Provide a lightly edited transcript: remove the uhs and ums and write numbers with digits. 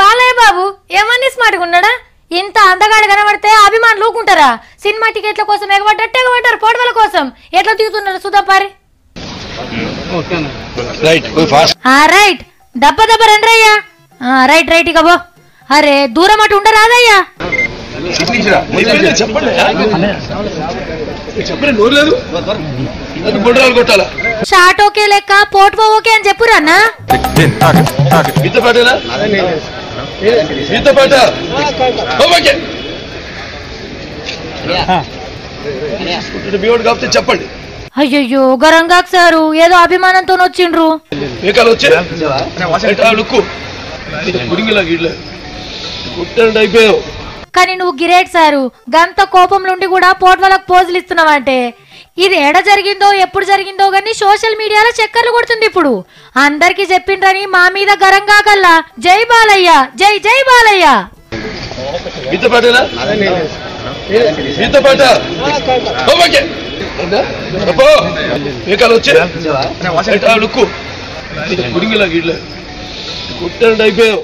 బాలయ్య బాబు ఏమన్నా స్మార్ట్గా ఉన్నాడా? ఇంత అందగాడు కనబడితే అభిమానులు ఊకుంటారా? సినిమా టికెట్ల కోసం ఎగబడ్డారు పోటవల కోసం. ఎట్లా తీస్తున్నారు సుధాపారి? రైట్ దెబ్బ రండి అయ్యా. రైట్ ఇక బో. అరే దూరం అటు ఉండరాదయ్యా. షాట్ ఓకే లెక్క పోటో ఓకే అని చెప్పురా అన్న. చెప్పండి. అయ్యో గరంగాక్ సారు ఏదో అభిమానంతో వచ్చిండ్రు. కానీ నువ్వు గిరేట్ సారు, గంత కోపంలోండి కూడా పోట్వాలకు పోజులు ఇస్తున్నావంటే ఇది ఎడ జరిగిందో ఎప్పుడు జరిగిందో గానీ సోషల్ మీడియాలో చక్కర్లు కొడుతుంది. ఇప్పుడు అందరికి చెప్పిండ్రని మా మీద గరంగాకల్లా. జై బాలయ్య, జై జై బాలయ్య. అయిపోయావు.